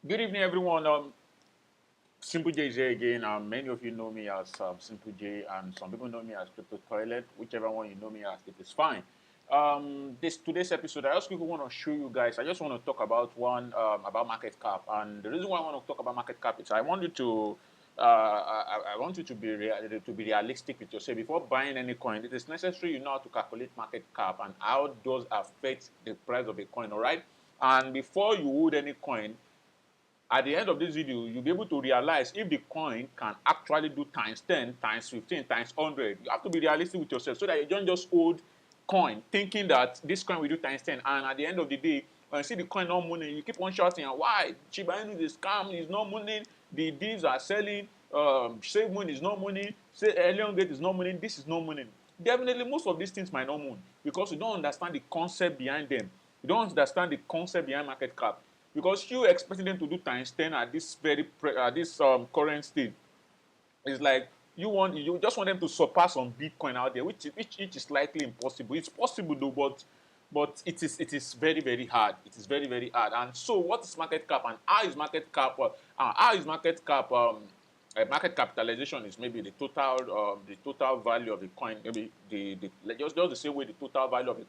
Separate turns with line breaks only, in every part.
Good evening, everyone. Simple J is here again. Many of you know me as Simple J, and some people know me as Crypto Toilet. Whichever one you know me as, it is fine. Today's episode, I just quickly want to show you guys. I just want to talk about one about market cap, and the reason why I want to talk about market cap is I want you to. I want you to be realistic with yourself before buying any coin. It is necessary you know how to calculate market cap and how those affect the price of a coin. All right, and before you hold any coin, at the end of this video, you'll be able to realize if the coin can actually do times 10, times 15, times 100. You have to be realistic with yourself so that you don't just hold coin thinking that this coin will do times 10. And at the end of the day, when you see the coin not moving, you keep on shouting, why? Shiba Inu is scam, is not moving, the deals are selling, SafeMoon is not moving, Elongate is not moving, this is not moving. Definitely, most of these things might not move because you don't understand the concept behind them. You don't understand the concept behind market cap. Because you expecting them to do times 10 at this current state, it's like you just want them to surpass on Bitcoin out there, which is likely impossible. It's possible though, but it is very, very hard. It is very, very hard. And so, what is market cap and how is market cap? Market capitalization is maybe the total value of a coin. Maybe just the same way the total value of a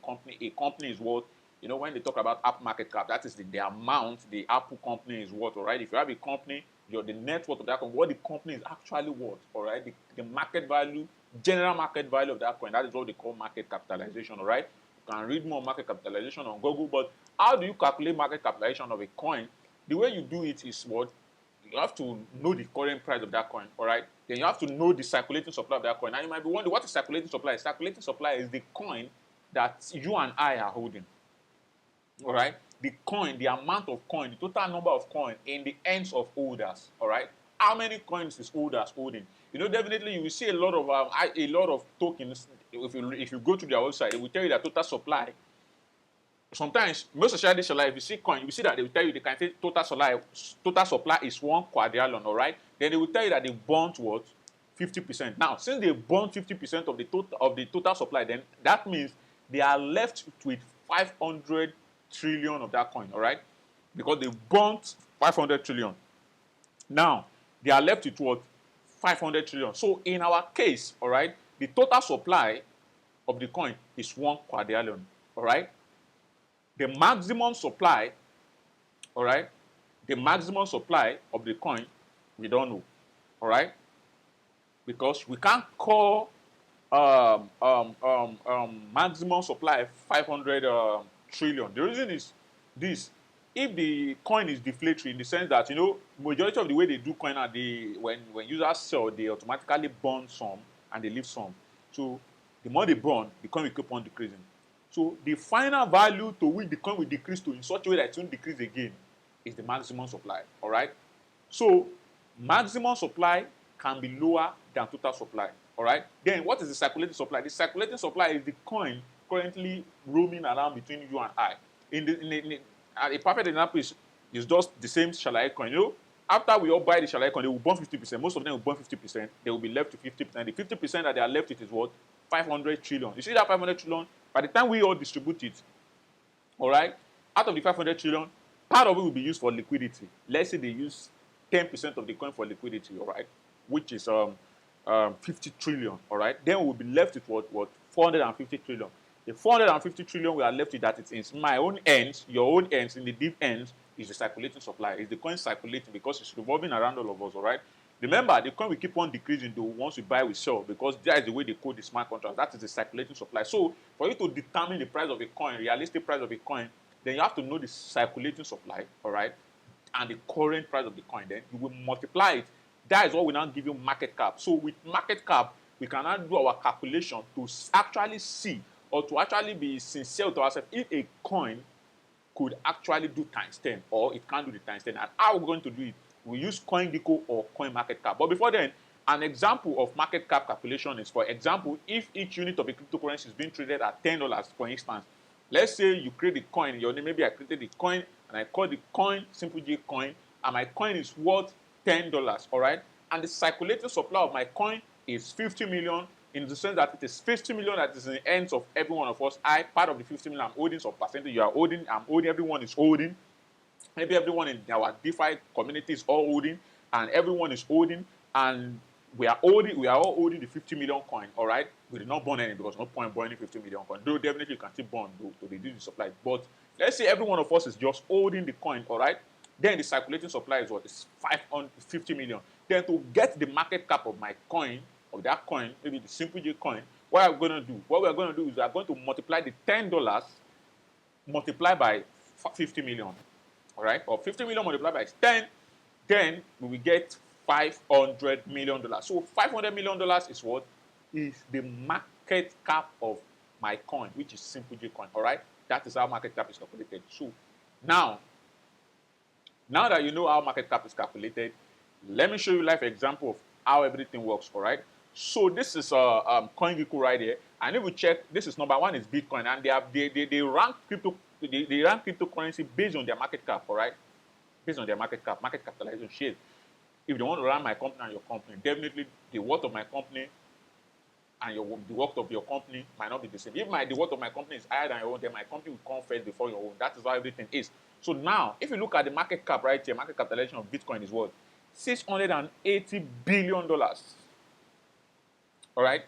company is worth. You know, when they talk about Apple market cap, that is the amount the Apple company is worth, all right? If you have a company, the net worth of that company, what the company is actually worth, all right? The market value, general market value of that coin, that is what they call market capitalization, all right? You can read more market capitalization on Google, but how do you calculate market capitalization of a coin? The way you do it is what? You have to know the current price of that coin, all right? Then you have to know the circulating supply of that coin. And you might be wondering, what is circulating supply? Circulating supply is the coin that you and I are holding. All right, the coin, the amount of coin, the total number of coin in the hands of holders. All right, how many coins is holders holding? You know, definitely you will see a lot of tokens. If you go to their website, they will tell you that total supply. Sometimes, most especially if you see coin, you will see that they will tell you they can say total supply is 1 quadrillion. All right, then they will tell you that they burnt what 50%. Now, since they burnt 50% of the total supply, then that means they are left with 500 trillion of that coin, all right? Because they burnt 500 trillion. Now, they are left with what? 500 trillion. So, in our case, all right, the total supply of the coin is 1 quadrillion, all right? The maximum supply, all right, the maximum supply of the coin, we don't know, all right? Because we can't call maximum supply 500 trillion. The reason is this: if the coin is deflationary in the sense that, you know, majority of the way they do coin are when users sell, they automatically burn some and they leave some. So the more they burn, the coin will keep on decreasing. So the final value to which the coin will decrease to in such a way that it won't decrease again is the maximum supply. All right. So maximum supply can be lower than total supply. All right. Then what is the circulating supply? The circulating supply is the coin currently roaming around between you and I. A perfect example is just the same Shalai coin. You know, after we all buy the Shalai coin, they will burn 50%. Most of them will burn 50%. They will be left with 50%. The 50% that they are left with is what? 500 trillion. You see that 500 trillion? By the time we all distribute it, all right, out of the 500 trillion, part of it will be used for liquidity. Let's say they use 10% of the coin for liquidity, all right, which is 50 trillion, all right. Then we'll be left with what 450 trillion. The 450 trillion we are left with, that it's in my own ends, your own ends, in the deep ends, is the circulating supply. Is the coin circulating because it's revolving around all of us, all right? Remember, the coin will keep on decreasing though once we buy, we sell, because that is the way they code the smart contract. That is the circulating supply. So for you to determine the price of a coin, realistic price of a coin, then you have to know the circulating supply, all right, and the current price of the coin. Then you will multiply it. That is what we now give you market cap. So with market cap, we can now do our calculation to actually see, or to actually be sincere to ourselves, if a coin could actually do times 10 or it can't do the times 10. And how we're going to do it? We use CoinGecko or CoinMarketCap. But before then, an example of market cap calculation is, for example, if each unit of a cryptocurrency is being traded at $10, for instance, let's say you create the coin, your name, maybe I created the coin and I call the coin Simple J coin, and my coin is worth $10, all right? And the circulating supply of my coin is 50 million, in the sense that it is 50 million that is in the hands of every one of us. I, part of the 50 million, I'm holding some percentage, you are holding, I'm holding, everyone is holding. maybe everyone in our DeFi community is all holding, and everyone is holding, and we are all holding the 50 million coin, all right? We did not burn any because no point burning 50 million coin. Though definitely you can still burn to reduce the supply. But let's say every one of us is just holding the coin, all right? Then the circulating supply is what? It's 550 million. Then to get the market cap of my coin, of that coin, maybe the Simple J coin, what I'm going to do? What we're going to do is we're going to multiply the $10 multiply by 50 million, all right? Or 50 million multiplied by 10, then we will get $500 million. So $500 million is what? Is the market cap of my coin, which is Simple J coin, all right? That is how market cap is calculated. So now that you know how market cap is calculated, let me show you a live example of how everything works, all right? So this is CoinGecko right here, and if we check, this is number one is Bitcoin, and they rank cryptocurrency based on their market cap, all right? Based on their market capitalization shares. If they want to run my company and your company, definitely the worth of my company and the worth of your company might not be the same. If the worth of my company is higher than your own, then my company will come first before your own. That is how everything is. So now, if you look at the market cap right here, market capitalization of Bitcoin is what? $680 billion. All right?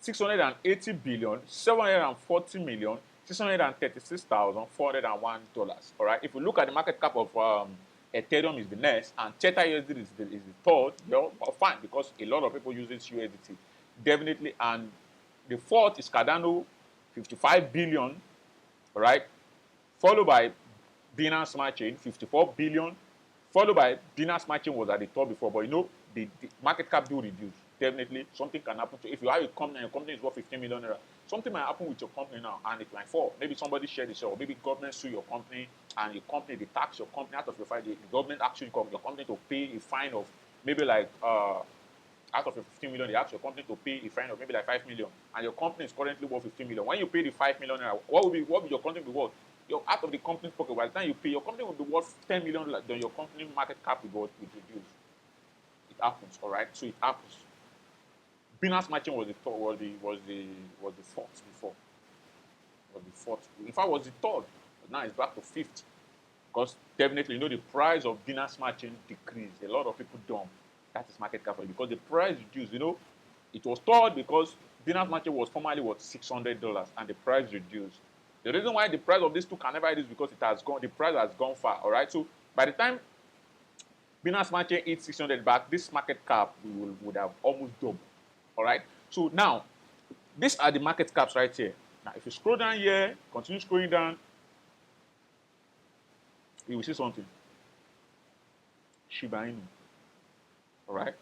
680 billion, 740 million, $636,401. All right? If you look at the market cap of Ethereum is the next, and Theta USD is the third, well, fine, because a lot of people use this USDT. Definitely. And the fourth is Cardano, 55 billion, all right? Followed by Binance Smart Chain, 54 billion. Followed by Binance Smart Chain was at the top before, but you know, the market cap do reduce. Definitely, something can happen to if you have a company and your company is worth 15 million naira. Something might happen with your company now and it might fall. Maybe somebody shared the share, or maybe government sue your company and your company, they tax your company out of your fine. The government actually come your company to pay a fine of maybe like out of your 15 million, they ask your company to pay a fine of maybe like 5 million, and your company is currently worth 15 million. When you pay the 5 million naira, what will your company be worth? You're out of the company's pocket. By the time you pay, your company will be worth 10 million, then your company market cap will reduce. It happens, all right? So it happens. Binance Smart Chain was the fourth before. Was the fourth. In fact, was the third. But now it's back to fifth. Because definitely, you know, the price of Binance Smart Chain decreased. A lot of people dump. That is market cap because the price reduced. You know, it was third because Binance Smart Chain was formerly worth $600 and the price reduced. The reason why the price of these two can never reduce is because it has gone. The price has gone far. All right. So by the time Binance Smart Chain hit 600 back, this market cap would have almost doubled. All right. So now, these are the market caps right here. Now, if you scroll down here, continue scrolling down, you will see something. Shiba Inu. All right.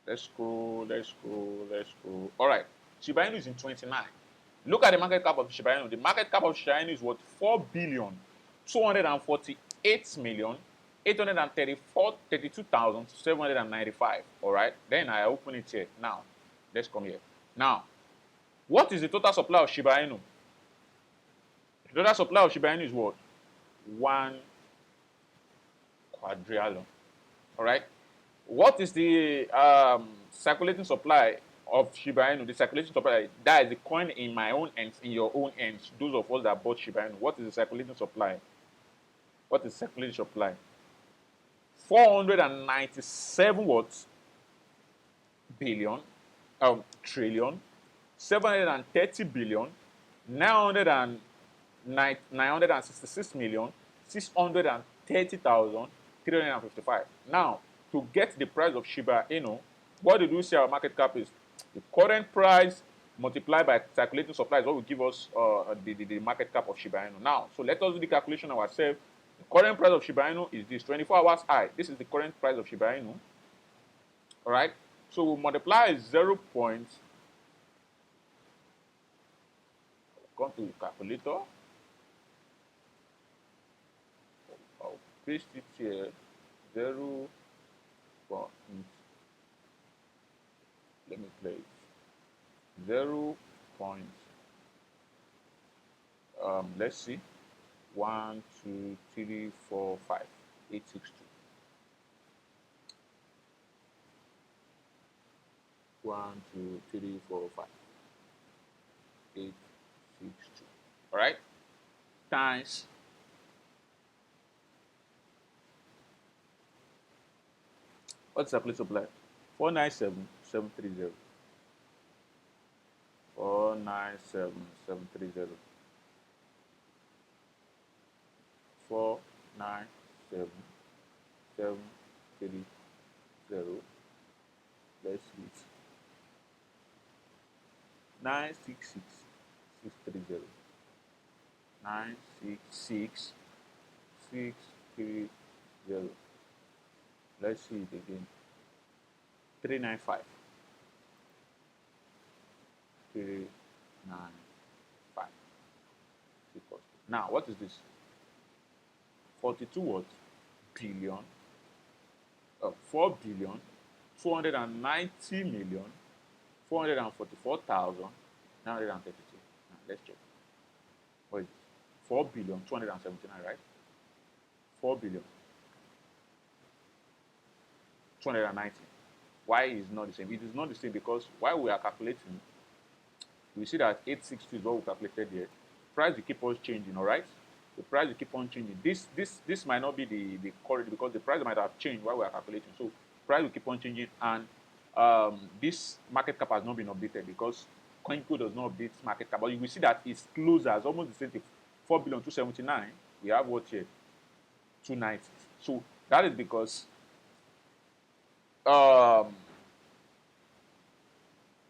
Let's scroll. All right. Shiba Inu is in 29. Look at the market cap of Shiba Inu. The market cap of Shiba Inu is what? 4,248,832,795. All right. Then I open it here. Now, let's come here. Now, what is the total supply of Shiba Inu? The total supply of Shiba Inu is what? 1 quadrillion. All right. What is the circulating supply of Shiba Inu? The circulating supply, that is the coin in my own hands, in your own hands. Those of us that bought Shiba Inu. What is the circulating supply? What is circulating supply? 497 what? Trillion, 730 billion, 966 million, 630,355. Now, to get the price of Shiba Inu, what did we say our market cap is? The current price multiplied by circulating supply is what will give us the market cap of Shiba Inu. Now, so let us do the calculation ourselves. The current price of Shiba Inu is this, 24 hours high. This is the current price of Shiba Inu. All right. So we'll multiply 0. Come to the calculator. I'll paste it here. 0. Let me play it. 0. Let's see. 1, 2, 3, 4, 5, 8, 6, 2. 1, 2, 3, 4, 5, 8, 6, 2. All right. Times What's circulating supply? 497,730. 497,730. 497,730. Let's see it. 966,630. 966,630. Let's see it again. 395. 395. Now, what is this? 42 what? Billion. 4 billion. 290 million. 444,932. Now, let's check. What is it? 4 billion 279, right? 4 billion 290. Why is not the same? It is not the same because while we are calculating, we see that 862 is what we calculated here. Price will keep on changing, all right? The price will keep on changing. This might not be the correct because the price might have changed while we are calculating. So price will keep on changing, and this market cap has not been updated because CoinCo does not update market cap. But you will see that it's close as almost the same thing. 4 billion 279. We have what here? 290. So that is because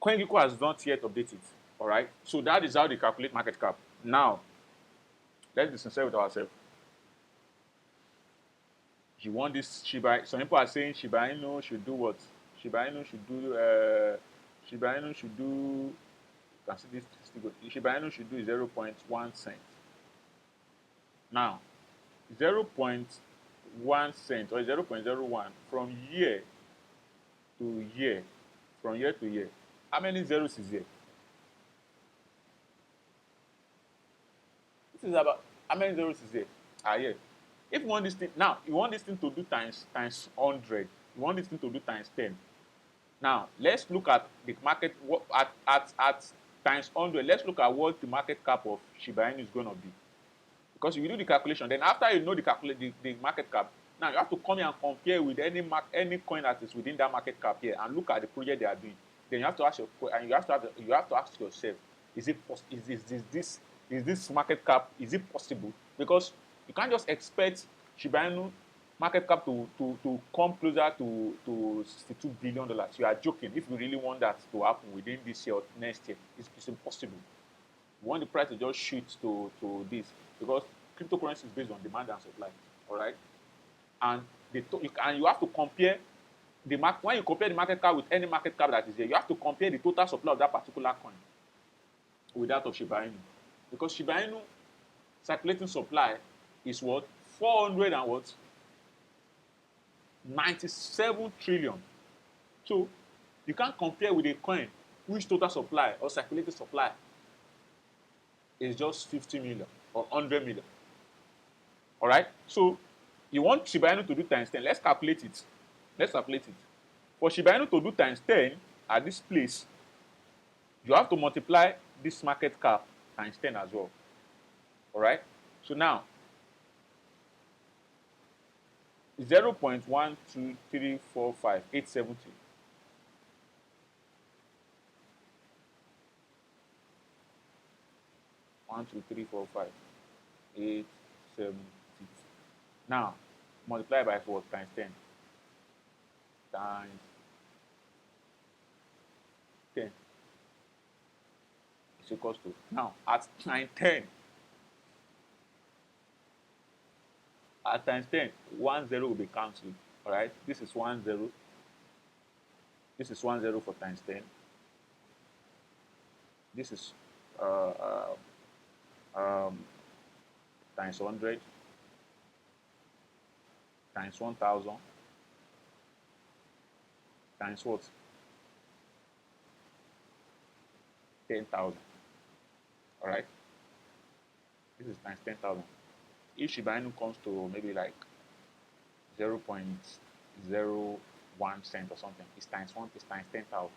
CoinGecko has not yet updated. All right. So that is how they calculate market cap. Now, let's be sincere with ourselves. You want this Shiba? Some people are saying Shiba Inu should do what? Shiba Inu should do. Shiba Inu should do. You can see this. Shiba Inu should do 0.1 cent. Now, 0.1 cent or 0.01 from year to year, how many zeros is here? This is about how many zeros is here? Here. If you want this thing now, you want this thing to do times 100. You want this thing to do times 10. Now let's look at the market at times 100. Let's look at what the market cap of Shiba Inu is going to be. Because if you do the calculation, then after you know the market cap, now you have to come here and compare with any coin that is within that market cap here and look at the project they are doing. Then you have to ask yourself, is this market cap, is it possible? Because you can't just expect Shiba Inu market cap to come closer to $62 billion. You are joking. If you really want that to happen within this year or next year, it's impossible. You want the price to just shoot to this because cryptocurrency is based on demand and supply. All right, and you have to compare the market. When you compare the market cap with any market cap that is here, you have to compare the total supply of that particular coin with that of Shiba Inu, because Shiba Inu circulating supply is what 97 trillion. So you can't compare with a coin which total supply or circulating supply is just 50 million or 100 million. All right. So you want Shiba Inu to do times 10. Let's calculate it. For Shiba Inu to do times 10 at this place, you have to multiply this market cap times 10 as well. All right. So now 0.12345,870. One, two, three, 4, 5, 8, 7, 6. Now multiply by 4 times 10. Times 10 is equals to, now at times 10. At times 10, 1 0 will be cancelled. All right, this is 1 0. This is 1 0 for times 10. This is times 100 times 1,000 times what? 10,000. All right, this is times 10,000. If Shiba Inu comes to maybe like 0.01 cent or something, it's times 1, it's times 10,000.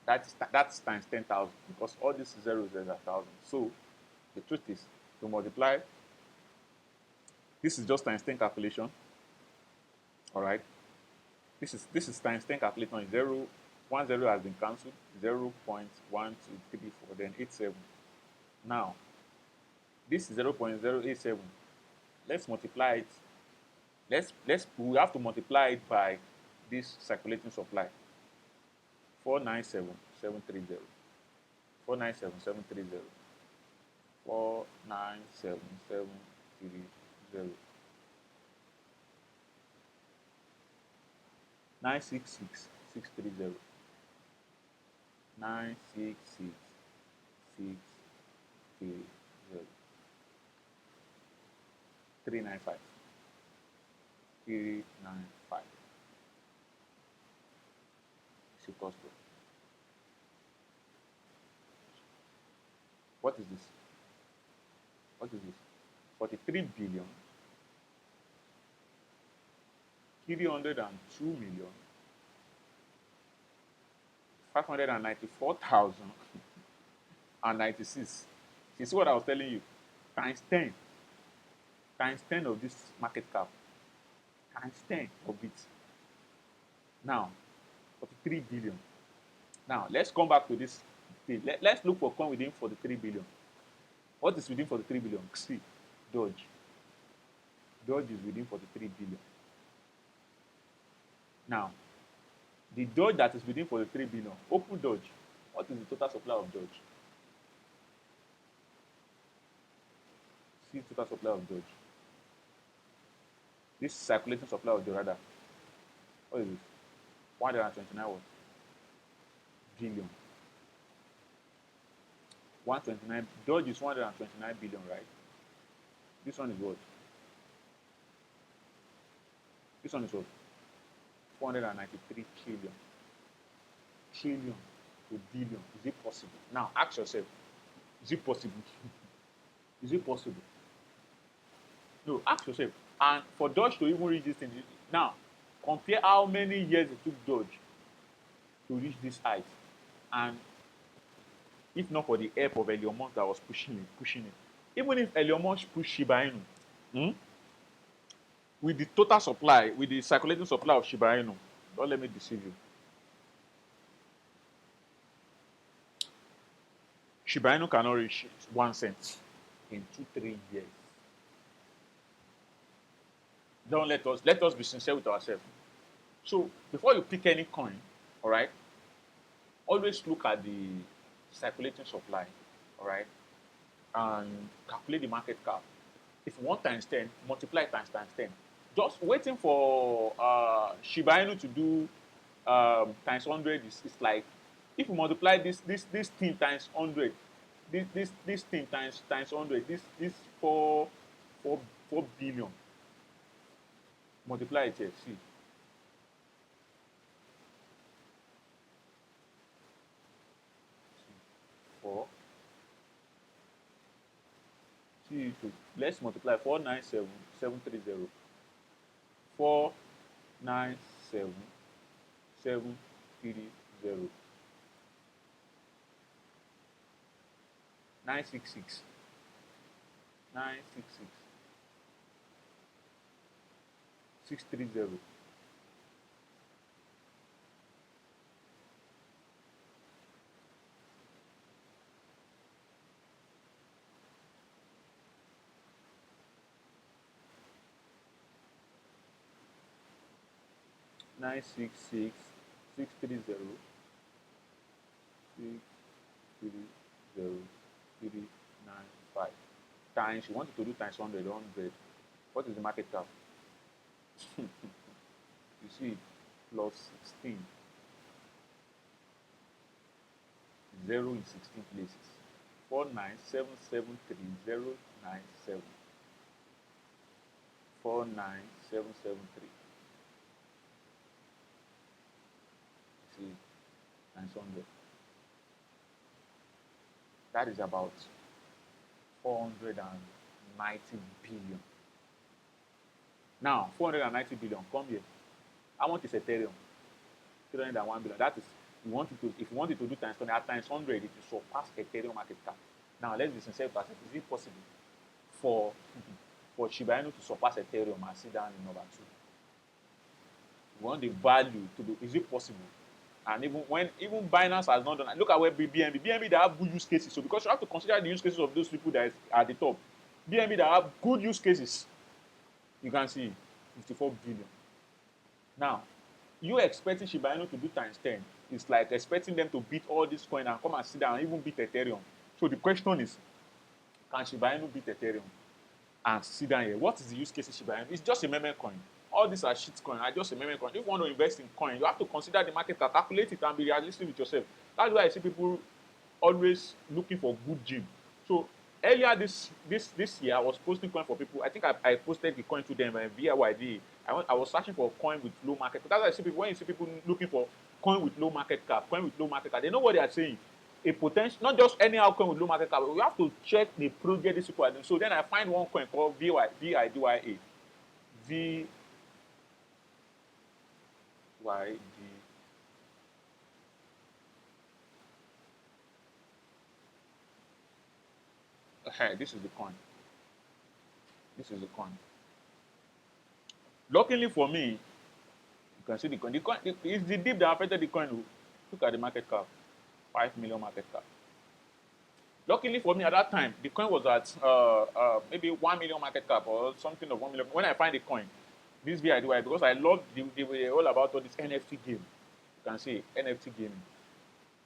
That's times 10,000 because all these zeros are 1,000. So the truth is to multiply. This is just times 10 calculation. All right. This is times 10 calculator. Is 0, 1 0 has been cancelled. 0.1234, then 87. Now, this is 0.087. Let's multiply it. We have to multiply it by this circulating supply. 497730. 497730. 497730. 966630. 966630. 395. 395. Should cost. What is this? What is this? 43 billion 302 million 594,096. You see what I was telling you? Times 10. Times 10 of this market cap. Times 10 of it. Now, 43 billion. Now, let's come back to this thing. Let's look for coin within 43 billion. What is within 43 billion? See, Doge. Doge is within 43 billion. Now, the Doge that is within 43 billion, open Doge. What is the total supply of Doge? See total supply of Doge. This circulating supply of Doge, rather. What is this? 129 what? Billion. 129. Doge is 129 billion, right? This one is what? This one is what? 493 trillion. Trillion to billion. Is it possible? Now, ask yourself, is it possible? Is it possible? No, ask yourself. And for Doge to even reach this thing, now, compare how many years it took Doge to reach this height. And if not for the help of Elon Musk that was pushing it. Even if Elon Musk pushed SHIBA INU, with the total supply, with the circulating supply of SHIBA INU, don't let me deceive you. SHIBA INU cannot reach 1 cent in 2-3 years. Don't let us be sincere with ourselves. So before you pick any coin, all right, always look at the circulating supply, all right, and calculate the market cap. If you want times 10, multiply times 10. Just waiting for SHIBA INU to do times 100 is like, if you multiply this thing times 100, this thing times 100, this 4 billion. Multiply it here, see. Four. See, let's multiply 497730. 497730. 966. 630. 966 630 395 times, you want it to do times 100. What is the market cap? You see, plus 16. 0 in 16 places. 49773 49773. See, times 100. That is about 490 billion. Now, 490 billion, come here. How much is Ethereum? 301 billion. That is, if you want it to do times 20 at times 100, it will surpass Ethereum market cap. Now, let's be sincere with ourselves. Is it possible for SHIBA INU to surpass Ethereum and sit down in number 2? We want the value to be, is it possible? And even Binance has not done it. Look at where BNB that have good use cases. So because you have to consider the use cases of those people that is at the top. BNB that have good use cases, you can see 54 billion. Now, you expecting Shiba Inu to do times 10. It's like expecting them to beat all this coin and come and sit down and even beat Ethereum. So the question is, can Shiba Inu beat Ethereum and sit down here? What is the use case of Shiba Inu? It's just a meme coin. All these are shitcoin, are just a meme coin. If you want to invest in coin, you have to consider the market, calculate it, and be realistic with yourself. That's why I see people always looking for good gym. So earlier this year, I was posting coin for people. I think I posted the coin to them via YD. I was searching for a coin with low market. That's why I see people, when you see people looking for coin with low market cap, they know what they are saying. A potential, not just any coin with low market cap. We have to check the project this people are doing. So then I find one coin called VIDYA. This is the coin. Luckily for me, you can see the coin. It's the dip that affected the coin. Look at the market cap, 5 million market cap. Luckily for me, at that time, the coin was at maybe 1 million market cap or something of 1 million. When I find the coin, this VIDY, because I love they were all about all this NFT game. You can see NFT gaming.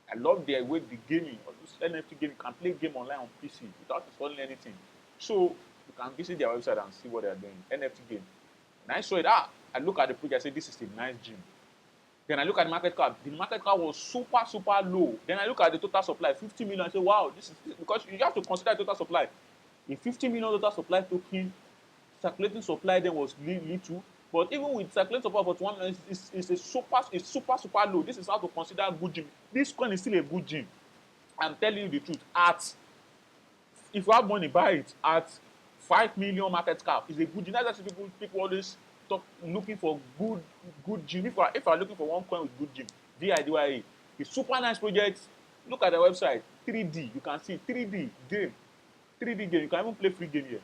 I love the way the gaming, or this NFT game, you can play game online on PC without installing anything. So you can visit their website and see what they are doing. NFT game. And I saw it. I look at the project, I say this is a nice gym. Then I look at the market cap. The market cap was super low. Then I look at the total supply, 50 million. I say, wow, this is because you have to consider total supply. A 50 million total supply token, circulating supply then was little. But even with circulating supply for 1 million, it's super low. This is how to consider a good gym. This coin is still a good gym. I'm telling you the truth. If you have money, buy it. At 5 million market cap, it's a good gym. That's why people always looking for good gym. If you are looking for one coin with good gym, VIDYA, it's super nice project. Look at the website. 3D, you can see 3D game. You can even play free game here.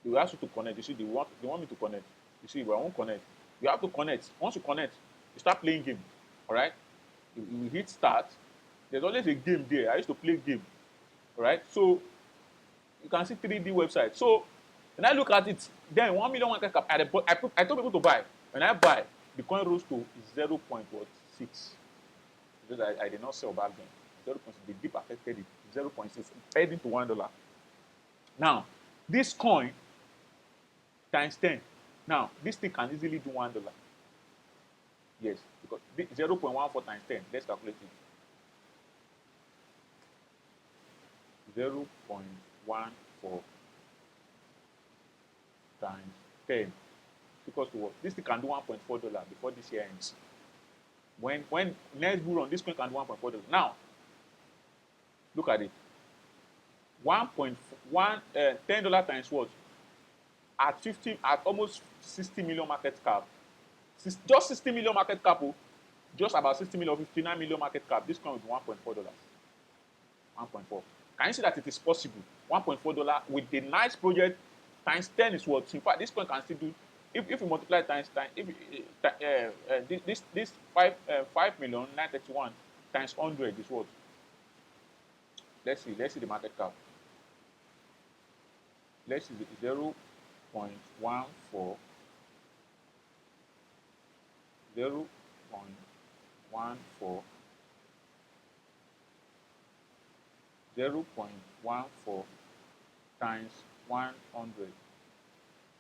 They will ask you to connect. You see, they want me to connect. You see, but I won't connect. You have to connect. Once you connect, you start playing game. All right? You hit start. There's always a game there. I used to play game. All right? So you can see 3D website. So when I look at it, then 1 million market cap. I told people to buy. When I buy, the coin rose to 0.6. Because I did not sell back then. 0.6. The dip affected it. 0.6. Heading to $1. Now, this coin times 10. Now, this thing can easily do $1. Yes, because 0.14 times 10. Let's calculate it. 0.14 times 10 equals to what? This thing can do $1.4 before this year ends. When next bull run, this coin can do $1.4. Now, look at it. $10 times what? At almost 60 million market cap. Just 60 million market cap. Just about 60 million, 59 million market cap. This coin is $1.4. 1.4. Can you see that it is possible? $1.4 with a nice project times 10 is what? In fact, this coin can still do. If you multiply times this 5,931 times 100 is what? Let's see the market cap. Let's see 0.14 times 100.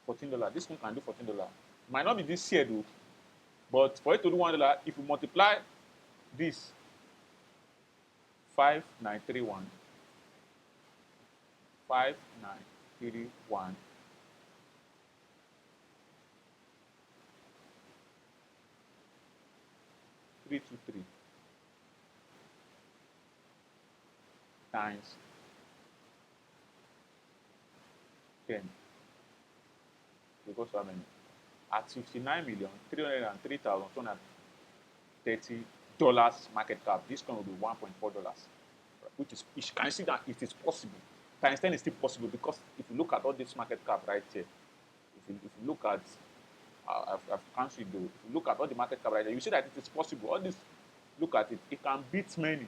$14. This one can do $14. Might not be this year though, but for it to do $1, if you multiply this 5,931 323 times 10 because how many? At $59,303,230 market cap, this coin will be $1.4, which is, you can see that it is possible. Times 10 is still possible because if you look at all this market cap right here, if you look at I've cancelled though. If you look at all the market cap right there, you see that it is possible. All this, look at it, it can beat many.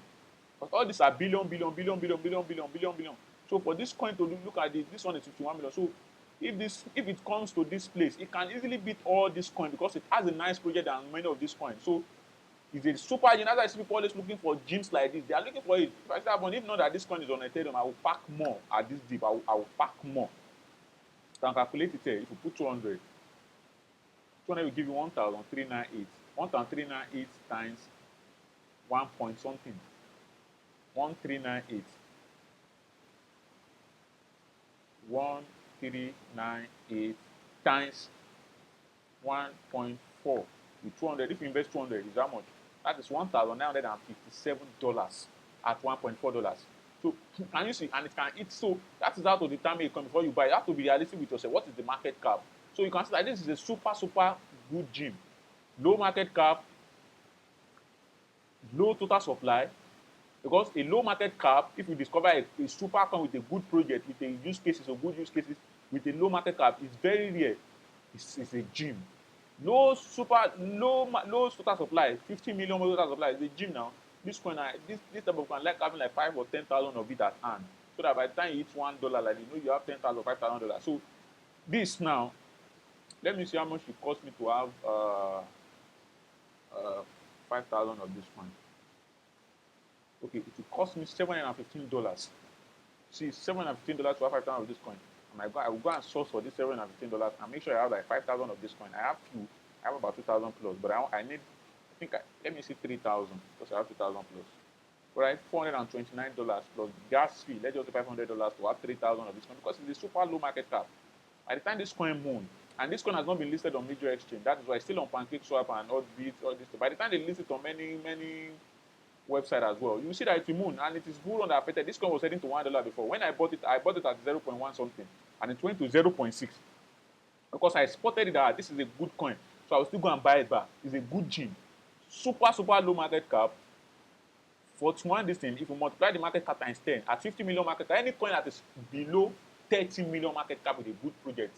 But all these are billion. So for this coin to look at it, this one is 51 million. So if it comes to this place, it can easily beat all this coin because it has a nice project and many of these coins. So it's a super gem. As I see people always looking for gems like this, they are looking for it. If I say happen, if not that this coin is on Ethereum, I will pack more at this dip. I will pack more. You can calculate it here. If you put 200, 200 will give you 1,398. 1,398 times 1 point something. 1398. 1398 times 1.4 with 200. If you invest 200, is how much? That is $1,957 at $1.4. So can you see? And it can eat. So that is how to determine a coin before you buy. You have to be realistic with yourself. What is the market cap? So you can see that this is a super good gem. Low market cap, low total supply. Because a low market cap, if you discover a super coin with a good project, with a use cases or good use cases, with a low market cap, it's very rare. It's a gem. Low total supply, 50 million total supply is a gem now. This coin, this type of coin, like having like 5 or 10,000 of it at hand, so that by the time you hit $1, like you have 10,000 or $5,000. So this now, let me see how much it cost me to have 5,000 of this coin. Okay, it will cost me $715. See, $715 to have 5,000 of this coin. I will go and source for this $715 and make sure I have like 5,000 of this coin. I have about 2,000 plus, but I need, let me see 3,000 because I have 2,000 plus. Right, $429 plus gas fee. Let's just say $500 to have 3,000 of this coin because it's a super low market cap. By the time this coin moon, and this coin has not been listed on major exchange, that is why it's still on Pancakeswap and all this. By the time they list it on many website as well, you see that it's a moon and it is bull run that affected. This coin was heading to $1 before. When I bought it at 0.1 something and it went to 0.6 because I spotted it that this is a good coin, so I will still go and buy it back. It's a good gem, super low market cap. For this thing, if you multiply the market cap times 10 at 50 million market cap, any coin that is below 30 million market cap with a good project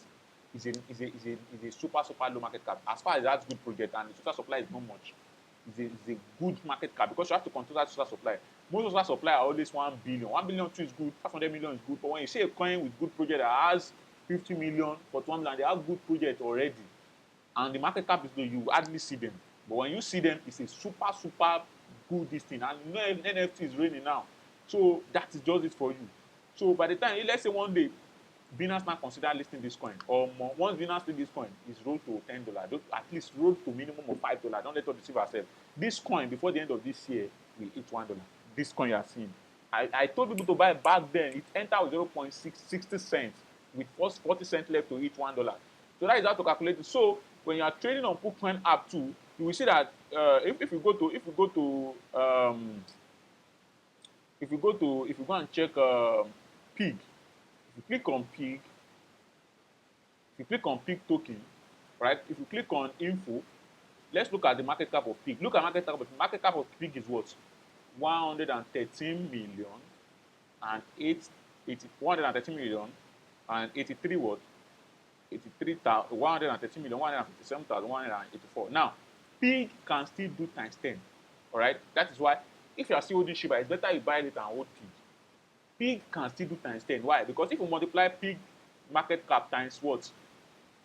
is a super low market cap. As far as that's good project and the total supply is not much, is a good market cap because you have to control that total supply. Most total supply are always 1 billion. 1 billion too is good, 500 million is good. But when you see a coin with good project that has 50 million for 1 million, they have good project already. And the market cap is low, you hardly see them. But when you see them, it's a super good this thing. And you know NFT is raining now. So that is just it for you. So by the time, let's say one day, Binance now consider listing this coin, or more. Once Binance list this coin, it's rolled to $10. At least rolled to minimum of $5. Don't let us deceive ourselves. This coin before the end of this year will hit $1. This coin you are seeing. I told people to buy back then. It entered with 0.60 cents with 40 cents left to hit $1. So that is how to calculate it. So when you are trading on Coin app too, you will see that if you go and check Pig. If you click on Pig token, right? If you click on info, let's look at the market cap of Pig. Look at market cap of Pig. Market cap of Pig is what? 113 million and 113 million and 83 what? 83,000, 113 million, 157,184. Now, Pig can still do times 10. All right? That is why if you are still holding Shiba, it's better you buy it and hold Pig. Pig can still do times 10. Why? Because if you multiply Pig market cap times what?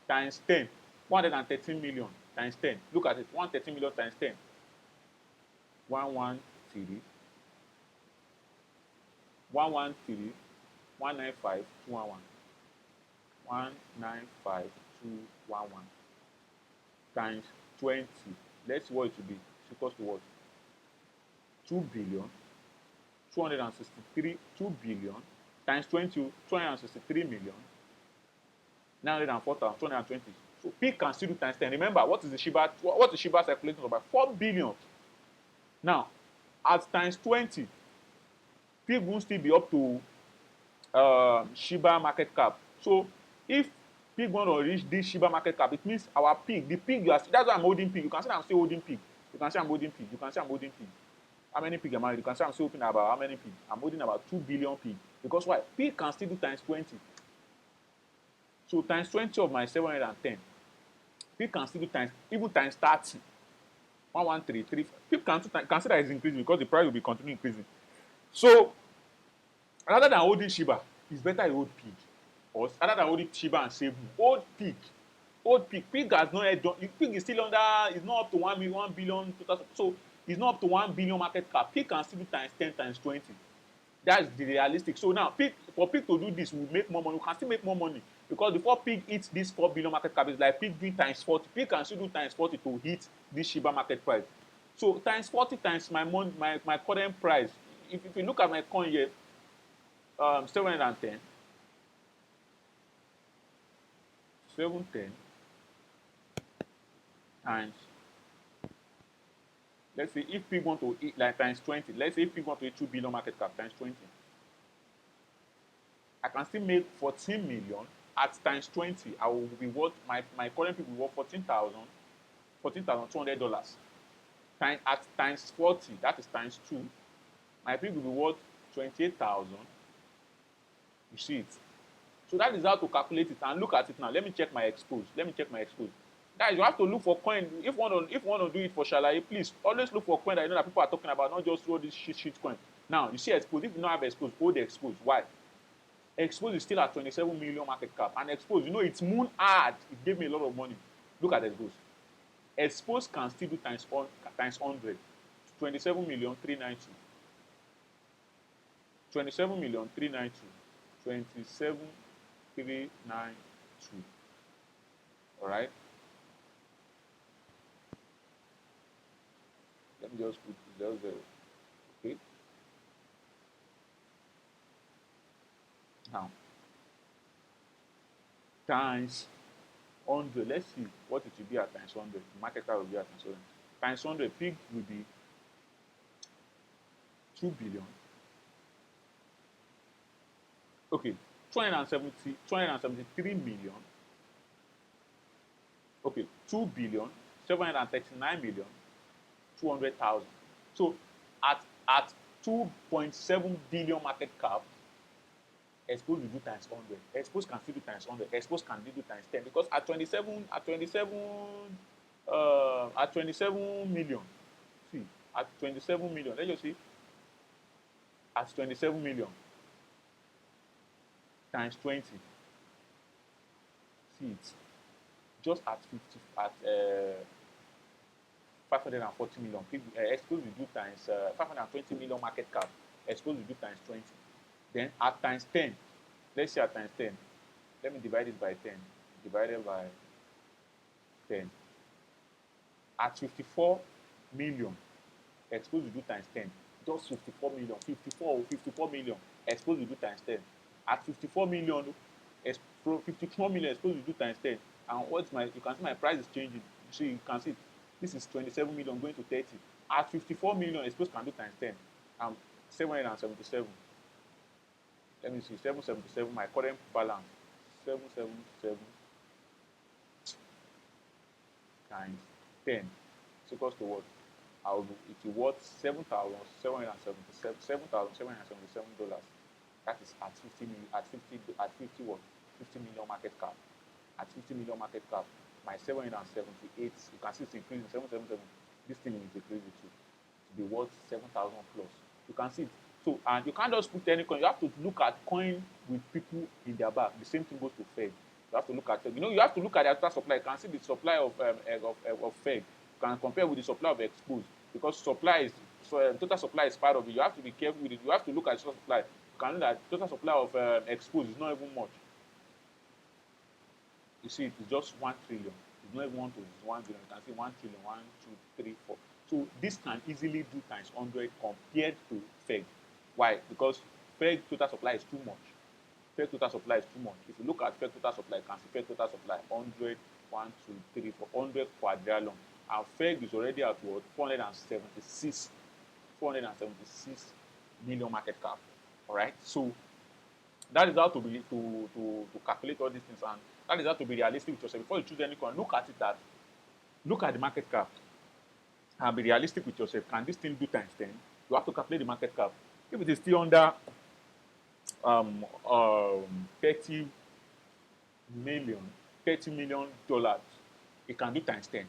Times 10. 113 million times 10. Look at it. 113 million times 10. 113. 113. 195. 211. 195. 211. Times 20. Let's see what it will be. It's equals to what? 2 billion. 263, 2 billion times 20, 263 million, 904,220. So Pig can still do times 10. Remember, what is the Shiba circulating about? 4 billion. Now, at times 20, Pig will still be up to Shiba market cap. So if Pig want to reach this Shiba market cap, it means our Pig, the Pig, that's why I'm holding Pig. You can see I'm still holding Pig. You can see I'm holding Pig. You can see I'm holding Pig. How many Pig am I? You can say I'm still open about how many Pig. I'm holding about 2 billion Pig. Because why? Pig can still do times 20. So times 20 of my 710 People can still do times, even times 30. 113, people can consider it's increasing because the price will be continuing increasing. So rather than holding Shiba, it's better you hold pig. Or rather than holding Shiba and SafeMoon, hold pig. Hold pig. Pig has not yet done. Pig is still under. It's not up to 1 billion. So it's not up to 1 billion market cap. Pig can still do times 10 times 20. That's the realistic. So now, for pig to do this, we make more money. We can still make more money because before pig hits this 4 billion market cap, it's like pig doing times 40. Pig can still do times 40 to hit this Shiba market price. So times 40 times my current price. If you look at my coin here, 710, 710 times. Let's say if pig want to eat like times 20. Let's say if pig want to eat 2 billion market cap times 20. I can still make 14 million at times 20. I will be worth my current pig will worth $14,200. At times 40, that is times 2. My pig will be worth 28,000. You see it. So that is how to calculate it. And look at it now. Let me check my expose. Guys, you have to look for coin. If you want to do it for Shalaye, please always look for coin that you know that people are talking about, not just throw this shit coin. Now you see expose. If you don't have expose, hold the expose. Why? Expose is still at 27 million market cap. And expose, you know, it's moon hard. It gave me a lot of money. Look at expose. Expose can still do times 100. 27 million 392. 27 million 392. 27 392. All right. Let me just put 0, 0. Okay. Now, times 100. Let's see what it will be at times 100. The market cap will be at times 100. Times 100, pig will be 2 billion. Okay, 273 million. Okay, 2 billion, 739 million, 200,000. So at 2.7 billion market cap, expose will do times 100. Expose can still do times 100. Expose can do times 10 because at 27 million. See, at 27 million. Let's just see. At 27 million times 20. See it. Just at 540 million. Expose will do times 520 million market cap. Expose will do times 20. Then at times 10, let's say at times 10, let me divide it by 10, divided by 10. At 54 million, expose will do times 10. Just 54 million, 54 million, expose will do times 10. At 54 million, 54 million, expose will do times 10. And what's you can see my price is changing. So you can see this is 27 million going to 30. At 54 million, expose can do times 10. 777. Let me see, 777, my current balance, 777 times 10 is equals to what? It will worth $7,777. That is at 50 million, at 50 what? 50 million market cap. At 50 million market cap, my 778, you can see it's increasing, 777. This thing is decreasing too. To be worth 7,000 plus. You can see it. So, and you can't just put any coin. You have to look at coin with people in their back. The same thing goes to FEG. You have to look at FEG. You know, you have to look at the total supply. You can see the supply of FEG. You can compare with the supply of Expose. Because supply is, total supply is part of it. You have to be careful with it. You have to look at total supply. You can know that total supply of Expose is not even much. You see, it's just 1 trillion. It's not even 1 billion. It's 1 billion. You can see 1 trillion, 1, 2, 3, 4. So this can easily do times 100 compared to FEG. Why? Because FEG total supply is too much. FEG total supply is too much. If you look at FEG total supply, you can see FEG total supply 100, 1, 2, 3, 4, 100 quadrillion. And FEG is already at what? 476 million market cap. All right. So that is how to calculate all these things, and that is how to be realistic with yourself. Before you choose any coin, look at the market cap, and be realistic with yourself. Can this thing do times 10? You have to calculate the market cap. If it is still under 30 million dollars, it can do times 10.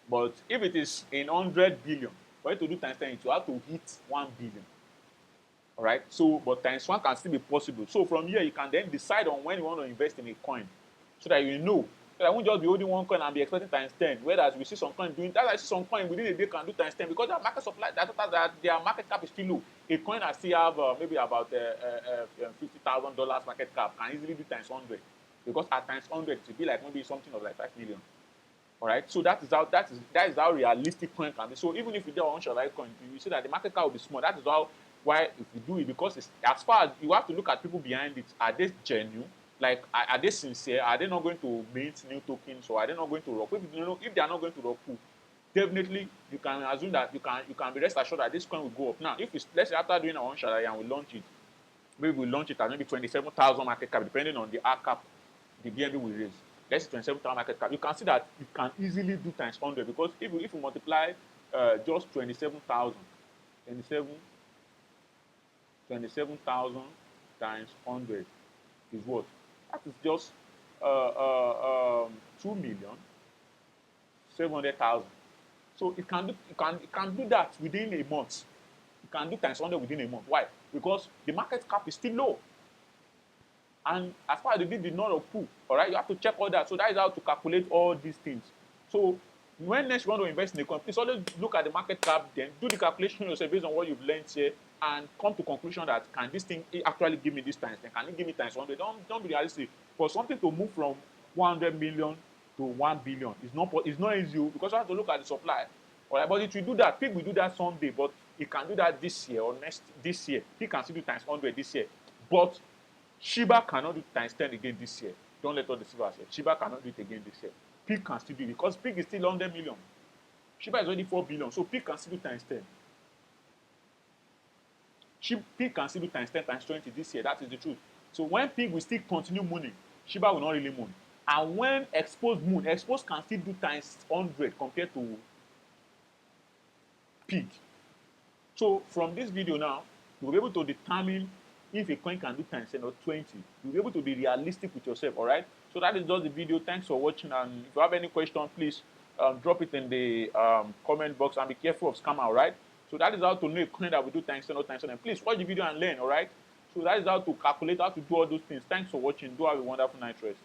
But if it is in 100 billion, for it to do times 10, it will have to hit 1 billion. All right. So, but times 1 can still be possible. So from here, you can then decide on when you want to invest in a coin, so that you know. So I won't just be holding one coin and be expecting times 10. Whereas we see some coin doing that, I see some coin within a day can do times 10 because their market supply, that their market cap is still low. A coin that still have maybe about $50,000 market cap can easily do times 100, because at times 100 it will be like maybe something of like 5 million. All right, so that is how realistic coin can be. So even if you do one share coin, you see that the market cap will be small. That is why if you do it, because it's, as far as you have to look at people behind it, are they genuine? Like, are they sincere? Are they not going to mint new tokens, or are they not going to rock? If they are not going to rock, definitely you can assume that you can be rest assured that this coin will go up. Now, if it's, let's say after doing a one share and we launch it, maybe we launch it at maybe 27,000 market cap, depending on the R cap the BNB will raise. Let's say 27,000 market cap. You can see that you can easily do times 100, because if you multiply just 27,000 times 100 is what? That is just 2,700,000. So it can do that within a month. You can do times 100 within a month. Why? Because the market cap is still low. And as far as the deal did not approve, all right, you have to check all that. So that is how to calculate all these things. So when next you want to invest in a company, please always look at the market cap, then do the calculation yourself based on what you've learned here, and come to conclusion that can this thing actually give me this times 10? Can it give me times 100? Don't be realistic. For something to move from 100 million to 1 billion, it's not easy, because you have to look at the supply. All right, but it will do that. Pig will do that someday, but it can do that this year or this year. He can still do times 100 this year, but SHIBA cannot do times 10 again this year. Don't let all the silver say. SHIBA cannot do it again this year. Pig can still do it, because Pig is still 100 million. SHIBA is already 4 billion, so Pig can still do times 10. Pig can still do times 10 times 20 this year. That is the truth. So when Pig will still continue mooning, SHIBA will not really moon. And when Expose moon, Expose can still do times 100 compared to Pig. So from this video now, you'll be able to determine if a coin can do times 10 or 20. You'll be able to be realistic with yourself, all right? So that is just the video. Thanks for watching. And if you have any question, please drop it in the comment box, and be careful of scammer, all right? So that is how to know a coin that will do times 10 or times 10. Please watch the video and learn, all right? So that is how to calculate, how to do all those things. Thanks for watching. Do have a wonderful night rest.